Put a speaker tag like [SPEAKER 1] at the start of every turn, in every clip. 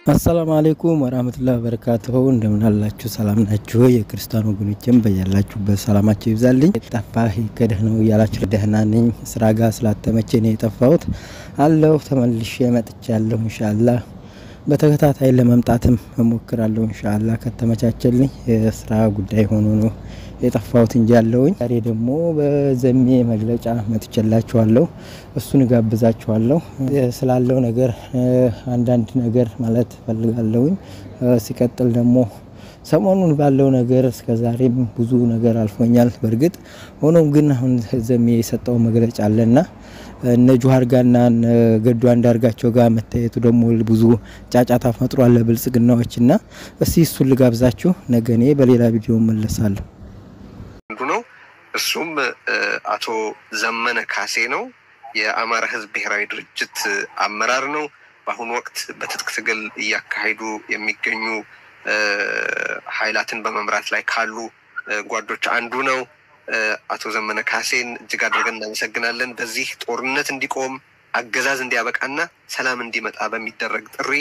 [SPEAKER 1] አሰላሙ አለይኩም ወራህመቱላሂ ወበረካቱሁ እንደምን አላችሁ ሰላም ናችሁ የክርስቲያኑ ወገኖቼም በያላችሁበት ሰላማችሁ ይብዛልኝ ጠፋህ ከደህ ነው ያላችሁ ደህና ነኝ ስራ ጋር ስላተመቼ ነው የጠፋሁት አለሁ ተመልሼ መጥቻለሁ ኢንሻአላህ በተከታታይ ለመምጣትም እሞክራለሁ ኢንሻአላህ ከተመቻቸልኝ የስራ ጉዳይ ሆኖ ነው የጠፋሁት እንጂ ያለውኝ ዛሬ ደግሞ በዘሜ መግለጫ መጥቻላችኋለሁ እሱን ጋብዛችኋለሁ ስላለው ነገር አንዳንድ ነገር ማለት ፈልጋለሁኝ ሲቀጥል ደግሞ ሰሞኑን ባለው ነገር እስከዛሬም ብዙ ነገር አልፎኛል በርግጥ ሆኖም ግን አሁን ዘሜ የሰጠው መግለጫ አለና እነ ጁሃር ጋርና ገዱ አንዳርጋቸው ጋር መታየቱ ደግሞ ብዙ ጫጫታ ፈጥሯል ለብልጽግናዎችና እስቲ እሱን ልጋብዛችሁ ነገኔ በሌላ ቪዲዮ መለሳለሁ
[SPEAKER 2] ነው እሱም አቶ ዘመነ ካሴ ነው የአማራ ህዝብ ብሔራዊ ድርጅት አመራር ነው በአሁኑ ወቅት በትጥቅ ትግል እያካሄዱ የሚገኙ ኃይላትን በመምራት ላይ ካሉ ጓዶች አንዱ ነው አቶ ዘመነ ካሴን እጅግ አድርገን እናመሰግናለን በዚህ ጦርነት እንዲቆም አገዛዝ እንዲያበቃና ሰላም እንዲመጣ በሚደረግ ጥሪ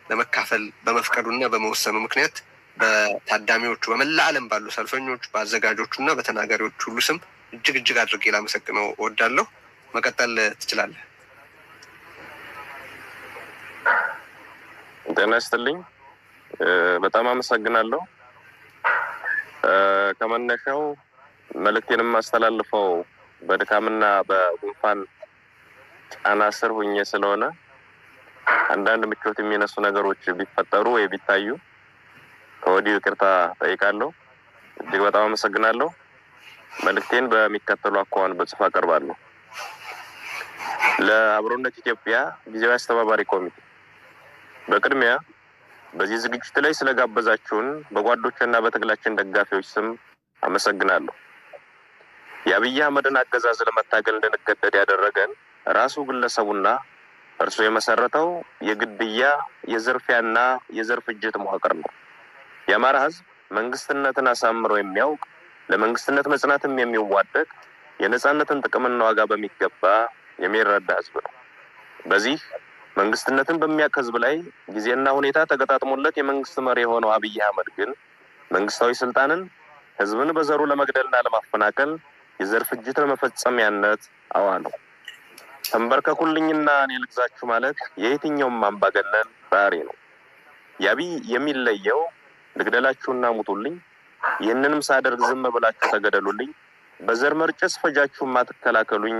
[SPEAKER 2] ለመካፈል በመፍቀዱና በመወሰኑ ምክንያት በታዳሚዎቹ በመላ ዓለም ባሉ ሰልፈኞች በአዘጋጆቹና በተናጋሪዎቹ ሁሉ ስም እጅግ አድርጌ ላመሰግነው እወዳለሁ መቀጠል ትችላለህ
[SPEAKER 3] ጤና ይስጥልኝ በጣም አመሰግናለሁ ከመነሻው መልእክቴንም አስተላልፈው በድካምና በጉንፋን ጫና ስር ሆኜ ስለሆነ አንዳንድ ምቾት የሚነሱ ነገሮች ቢፈጠሩ ወይ ቢታዩ ከወዲሁ ይቅርታ ጠይቃለሁ እጅግ በጣም አመሰግናለሁ መልእክቴን በሚከተሉ አኳኋን በጽፋ አቀርባለሁ ለአብሮነት ኢትዮጵያ ጊዜያዊ አስተባባሪ ኮሚቴ በቅድሚያ በዚህ ዝግጅት ላይ ስለጋበዛችሁን በጓዶችና በትግላችን ደጋፊዎች ስም አመሰግናለሁ የአብይ አህመድን አገዛዝ ለመታገል እንደነገደድ ያደረገን ራሱ ግለሰቡና እርሱ የመሰረተው የግድያ የዘርፊያና የዘርፍ ፍጅት መዋቅር ነው የአማራ ህዝብ መንግስትነትን አሳምሮ የሚያውቅ ለመንግስትነት መጽናትም የሚዋደቅ የነጻነትን ጥቅምና ዋጋ በሚገባ የሚረዳ ህዝብ ነው በዚህ መንግስትነትን በሚያውቅ ህዝብ ላይ ጊዜና ሁኔታ ተገጣጥሞለት የመንግስት መሪ የሆነው አብይ አህመድ ግን መንግስታዊ ስልጣንን ህዝብን በዘሩ ለመግደልና ለማፈናቀል የዘር ፍጅት ለመፈጸሚያነት አዋለው ተንበርከኩልኝና እኔ ልግዛችሁ ማለት የየትኛውም አምባገነን ባህሪ ነው ያብይ የሚለየው ልግደላችሁና ሙቱልኝ ይህንንም ሳደርግ ዝም ብላችሁ ተገደሉልኝ በዘር መርጨስ ፈጃችሁ ማትከላከሉኝ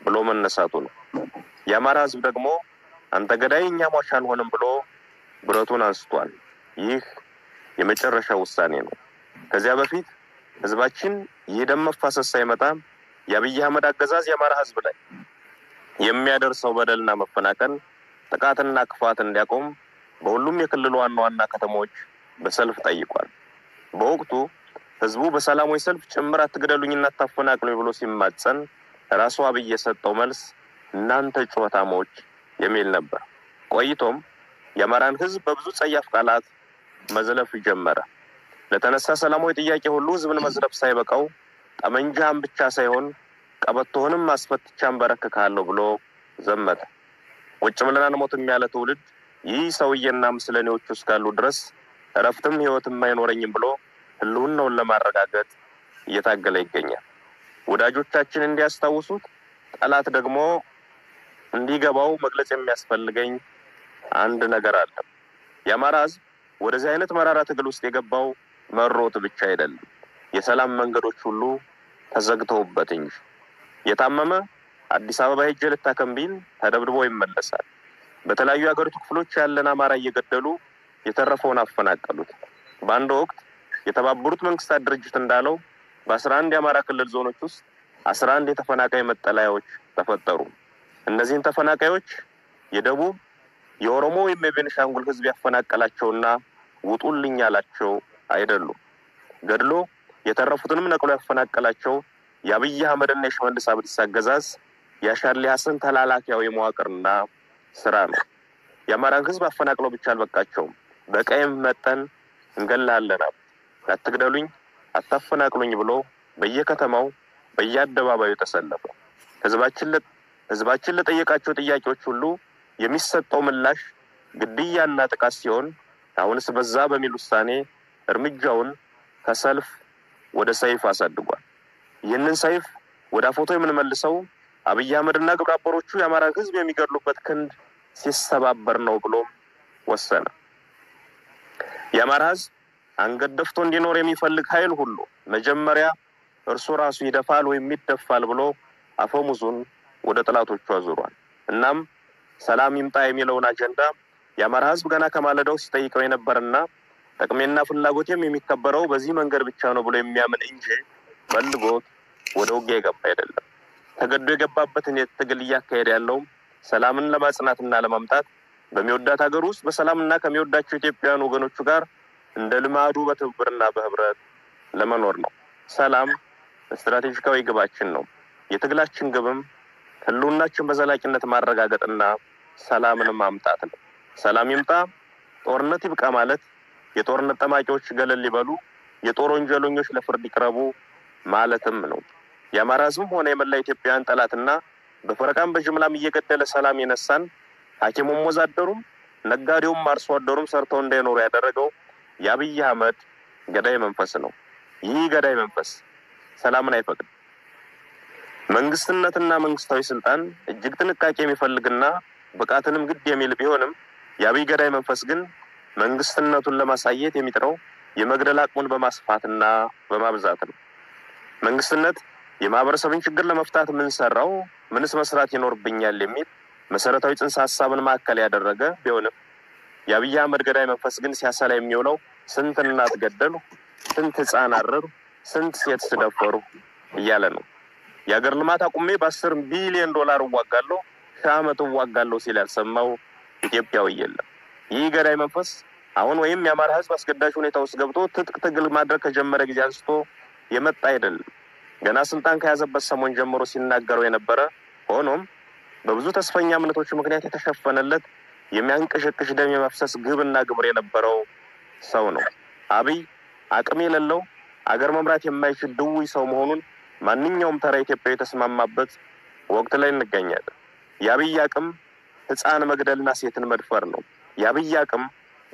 [SPEAKER 3] ብሎ መነሳቱ ነው የአማራ ህዝብ ደግሞ አንተ ገዳይኛ ሟች አልሆንም ብሎ ብረቱን አንስቷል ይህ የመጨረሻ ውሳኔ ነው ከዚያ በፊት ህዝባችን የደም መፋሰስ ሳይመጣ የአብይ አህመድ አገዛዝ የአማራ ህዝብ ላይ የሚያደርሰው በደልና መፈናቀል ጥቃትና ክፋት እንዲያቆም በሁሉም የክልሉ ዋና ከተሞች በሰልፍ ጠይቋል በወቅቱ ህዝቡ በሰላማዊ ሰልፍ ጭምር አትግደሉኝና ታፈናቅሉኝ ብሎ ሲማጸን ራሱ አብይ የሰጠው መልስ እናንተ ጩኸታሞች የሚል ነበር ቆይቶም የአማራን ህዝብ በብዙ ጸያፍ ቃላት መዝለፍ ጀመረ ለተነሳ ሰላማዊ ጥያቄ ሁሉ ህዝብን መዝለፍ ሳይበቃው ጠመንጃም ብቻ ሳይሆን ቀበቶንም ማስፈትቻን በረከካለሁ ብሎ ዘመተ ወጭ ብለናል ሞትም ያለ ትውልድ ይህ ሰውየና ምስለኔዎቹ እስካሉ ድረስ ረፍትም ህይወትም አይኖርኝም ብሎ ህልውናውን ለማረጋገጥ እየታገለ ይገኛል ወዳጆቻችን እንዲያስታውሱት ጠላት ደግሞ እንዲገባው መግለጽ የሚያስፈልገኝ አንድ ነገር አለ የአማራ ህዝብ ወደዚህ አይነት መራራ ትግል ውስጥ የገባው መሮት ብቻ አይደለም የሰላም መንገዶች ሁሉ ተዘግተውበት እንጂ የታመመ አዲስ አበባ ሄጄ ልታከም ቢል ተደብድቦ ይመለሳል በተለያዩ ሀገሪቱ ክፍሎች ያለን አማራ እየገደሉ የተረፈውን አፈናቀሉት በአንድ ወቅት የተባበሩት መንግስታት ድርጅት እንዳለው በ11 የአማራ ክልል ዞኖች ውስጥ 11 የተፈናቃይ መጠለያዎች ተፈጠሩ እነዚህን ተፈናቃዮች የደቡብ የኦሮሞ የቤኒሻንጉል ህዝብ ያፈናቀላቸውና ውጡልኝ ያላቸው አይደሉም ገድሎ የተረፉትንም ነቅሎ ያፈናቀላቸው የአብይ አህመድና የሽመልስ አብዲሳ አገዛዝ ያሻርሊ ሐሰን ተላላኪያው የመዋቅርና ስራ ነው የአማራን ህዝብ አፈናቅለው ብቻ አልበቃቸውም በቀይም መጠን እንገላለን አትግደሉኝ አታፈናቅሉኝ ብሎ በየከተማው በየአደባባዩ ተሰለፈ ህዝባችን ለጠየቃቸው ጥያቄዎች ሁሉ የሚሰጠው ምላሽ ግድያና ጥቃት ሲሆን አሁንስ በዛ በሚል ውሳኔ እርምጃውን ከሰልፍ ወደ ሰይፍ አሳድጓል። ይህንን ሰይፍ ወደ ፎቶ የምንመልሰው አብይ አህመድና ግብረ አበሮቹ የአማራ ህዝብ የሚገድሉበት ክንድ ሲሰባበር ነው ብሎ ወሰነ። የአማራ ህዝብ አንገት ደፍቶ እንዲኖር የሚፈልግ ኃይል ሁሉ መጀመሪያ እርሱ ራሱ ይደፋል ወይም ይደፋል ብሎ አፈሙዙን ወደ ጠላቶቹ አዙሯል። እናም ሰላም ይምጣ የሚለውን አጀንዳ የአማራ ህዝብ ገና ከማለዳው ሲጠይቀው የነበርና ጥቅሜና ፍላጎቴም የሚከበረው በዚህ መንገድ ብቻ ነው ብሎ የሚያምን እንጂ ፈልጎት ወደ ውጊያ የገባ አይደለም። ተገዶ የገባበትን ትግል እያካሄደ ያለው ሰላምን ለማጽናትና ለማምጣት በሚወዳት ሀገር ውስጥ በሰላምና ከሚወዳቸው ኢትዮጵያውያን ወገኖቹ ጋር እንደ ልማዱ በትብብርና በህብረት ለመኖር ነው። ሰላም ስትራቴጂካዊ ግባችን ነው። የትግላችን ግብም ህልውናችን በዘላቂነት ማረጋገጥና ሰላምን ማምጣት ነው። ሰላም ይምጣ፣ ጦርነት ይብቃ ማለት የጦርነት ጠማቂዎች ገለል ሊበሉ፣ የጦር ወንጀለኞች ለፍርድ ይቅረቡ ማለትም ነው። የአማራ ህዝብም ሆነ የመላ ኢትዮጵያውያን ጠላትና በፈረቃም በጅምላም እየገደለ ሰላም የነሳን ሐኪሙም ወዛደሩም ነጋዴውም አርሶ አደሩም ሰርተው እንዳይኖሩ ያደረገው የአብይ አህመድ ገዳይ መንፈስ ነው። ይህ ገዳይ መንፈስ ሰላምን አይፈቅድም። መንግስትነትና መንግስታዊ ስልጣን እጅግ ጥንቃቄ የሚፈልግና ብቃትንም ግድ የሚል ቢሆንም የአብይ ገዳይ መንፈስ ግን መንግስትነቱን ለማሳየት የሚጥረው የመግደል አቅሙን በማስፋትና በማብዛት ነው። መንግስትነት የማህበረሰብን ችግር ለመፍታት ምን ሰራው፣ ምንስ መስራት ይኖርብኛል የሚል መሰረታዊ ጽንሰ ሐሳብን ማዕከል ያደረገ ቢሆንም የአብይ አህመድ ገዳይ መንፈስ ግን ሲያሰላ የሚውለው ስንት እናት ገደሉ፣ ስንት ህፃን አረሩ፣ ስንት ሴት ስደፈሩ እያለ ነው። የሀገር ልማት አቁሜ በ10 ቢሊዮን ዶላር እዋጋለሁ፣ ሻመት እዋጋለሁ ሲል ያልሰማው ኢትዮጵያዊ የለም። ይህ ገዳይ መንፈስ አሁን ወይም የአማራ ህዝብ አስገዳጅ ሁኔታ ውስጥ ገብቶ ትጥቅ ትግል ማድረግ ከጀመረ ጊዜ አንስቶ የመጣ አይደለም። ገና ስልጣን ከያዘበት ሰሞን ጀምሮ ሲናገረው የነበረ ሆኖም በብዙ ተስፈኛ እምነቶች ምክንያት የተሸፈነለት የሚያንቀሸቅሽ ደም የመፍሰስ ግብና ግብር የነበረው ሰው ነው። አብይ አቅም የሌለው አገር መምራት የማይችል ድውይ ሰው መሆኑን ማንኛውም ተራ ኢትዮጵያዊ የተስማማበት ወቅት ላይ እንገኛለን። የአብይ አቅም ህፃን መግደልና ሴትን መድፈር ነው። የአብይ አቅም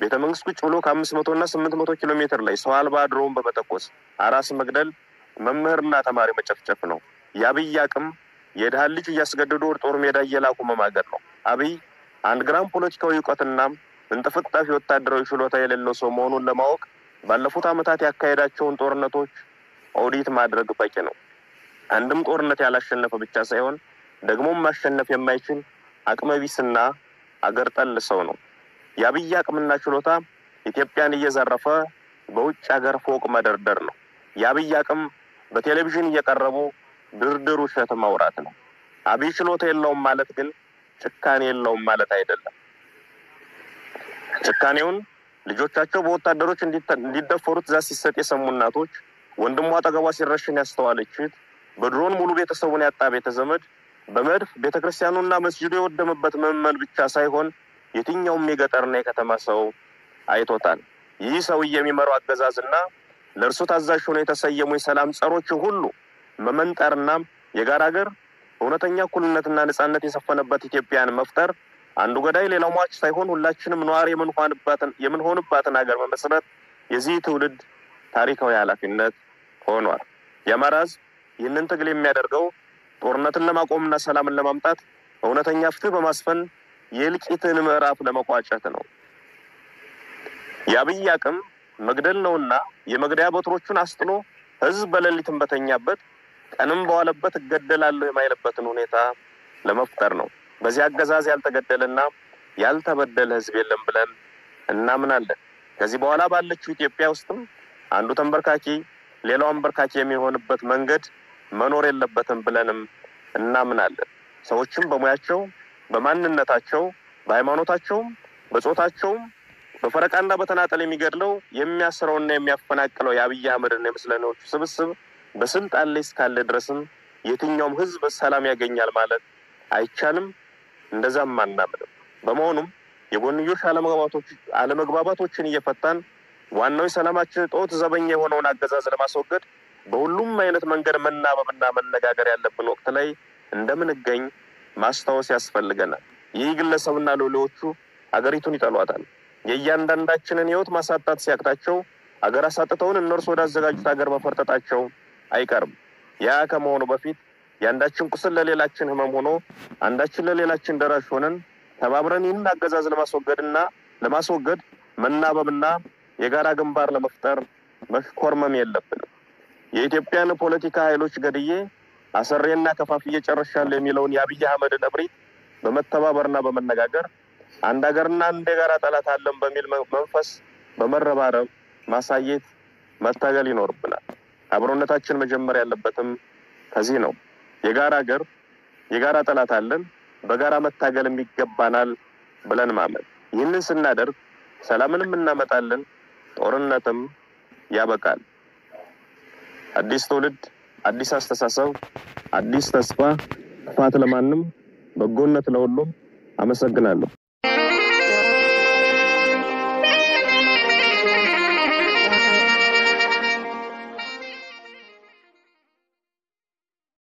[SPEAKER 3] ቤተ መንግስት ቁጭ ብሎ ከ500 እና 800 ኪሎ ሜትር ላይ ሰው አልባ ድሮን በመተኮስ አራስ መግደል፣ መምህርና ተማሪ መጨፍጨፍ ነው። የአብይ አቅም የድሃ ልጅ እያስገደዱ ወደ ጦር ሜዳ እየላኩ መማገር ነው። አብይ 1 ግራም ፖለቲካዊ እውቀትና እንጥፍጣፊ ወታደራዊ ችሎታ የሌለው ሰው መሆኑን ለማወቅ ባለፉት ዓመታት ያካሄዳቸውን ጦርነቶች ኦዲት ማድረግ በቂ ነው። አንድም ጦርነት ያላሸነፈ ብቻ ሳይሆን ደግሞም ማሸነፍ የማይችል አቅመቢስና አገር ጠል ሰው ነው። የአብይ አቅምና ችሎታ ኢትዮጵያን እየዘረፈ በውጭ ሀገር ፎቅ መደርደር ነው። የአብይ አቅም በቴሌቪዥን እየቀረቡ ድርድር ውሸት ማውራት ነው። አብይ ችሎታ የለውም ማለት ግን ጭካኔ የለውም ማለት አይደለም። ጭካኔውን ልጆቻቸው በወታደሮች እንዲደፈሩ ትዕዛዝ ሲሰጥ የሰሙ እናቶች፣ ወንድሟ አጠገቧ ሲረሽን ያስተዋለችት፣ በድሮን ሙሉ ቤተሰቡን ያጣ ቤተዘመድ፣ በመድፍ ቤተክርስቲያኑና መስጂዱ የወደመበት ምዕመን ብቻ ሳይሆን የትኛውም የገጠርና የከተማ ሰው አይቶታል። ይህ ሰው የሚመራው አገዛዝና ለእርሱ ታዛዥ ሆነው የተሰየሙ የሰላም ጸሮችን ሁሉ መመንጠርና የጋራ ሀገር እውነተኛ እኩልነትና ነጻነት የሰፈነበት ኢትዮጵያን መፍጠር፣ አንዱ ገዳይ ሌላው ሟች ሳይሆን ሁላችንም ነዋሪ የምንሆንባትን ሀገር መመስረት የዚህ ትውልድ ታሪካዊ ኃላፊነት ሆኗል። የአማራ ህዝብ ይህንን ትግል የሚያደርገው ጦርነትን ለማቆምና ሰላምን ለማምጣት እውነተኛ ፍትህ በማስፈን የእልቂትን ምዕራፍ ለመቋጨት ነው። የአብይ አቅም መግደል ነውና የመግደያ በትሮቹን አስጥሎ ህዝብ በሌሊትም በተኛበት ቀንም በዋለበት እገደላለሁ የማይልበትን ሁኔታ ለመፍጠር ነው። በዚህ አገዛዝ ያልተገደለና ያልተበደለ ህዝብ የለም ብለን እናምናለን። ከዚህ በኋላ ባለችው ኢትዮጵያ ውስጥም አንዱ ተንበርካኪ ሌላው አንበርካኪ የሚሆንበት መንገድ መኖር የለበትም ብለንም እናምናለን። ሰዎችም በሙያቸው፣ በማንነታቸው፣ በሃይማኖታቸው፣ በጾታቸው በፈረቃና በተናጠል የሚገድለው የሚያስረውና የሚያፈናቅለው የአብይ አህመድና የምስለኔዎቹ ስብስብ በስልጣን ላይ እስካለ ድረስም የትኛውም ህዝብ ሰላም ያገኛል ማለት አይቻልም። እንደዛም አናምንም። በመሆኑም የጎንዮሽ አለመግባባቶችን እየፈታን ዋናው የሰላማችን ጦት ዘበኛ የሆነውን አገዛዝ ለማስወገድ በሁሉም አይነት መንገድ መናበብና መነጋገር ያለብን ወቅት ላይ እንደምንገኝ ማስታወስ ያስፈልገናል። ይህ ግለሰብና ሎሌዎቹ አገሪቱን ይጠሏታል። የእያንዳንዳችንን ህይወት ማሳጣት ሲያቅታቸው አገር አሳጥተውን እነርሱ ወዳዘጋጁት አገር መፈርጠጣቸው አይቀርም። ያ ከመሆኑ በፊት ያንዳችን ቁስል ለሌላችን ህመም ሆኖ አንዳችን ለሌላችን ደራሽ ሆነን ተባብረን ይህን አገዛዝ ለማስወገድ መናበብና የጋራ ግንባር ለመፍጠር መሽኮርመም የለብንም። የኢትዮጵያን ፖለቲካ ኃይሎች ገድዬ አሰሬና ከፋፍዬ ጨርሻለሁ የሚለውን የአብይ አህመድን እብሪት በመተባበርና በመነጋገር አንድ ሀገርና አንድ የጋራ ጠላት አለን በሚል መንፈስ በመረባረብ ማሳየት መታገል ይኖርብናል። አብሮነታችን መጀመር ያለበትም ከዚህ ነው። የጋራ ሀገር የጋራ ጠላት አለን፣ በጋራ መታገል ይገባናል ብለን ማመን። ይህንን ስናደርግ ሰላምንም እናመጣለን፣ ጦርነትም ያበቃል። አዲስ ትውልድ፣ አዲስ አስተሳሰብ፣ አዲስ ተስፋ፣ ክፋት ለማንም በጎነት ለሁሉም። አመሰግናለሁ።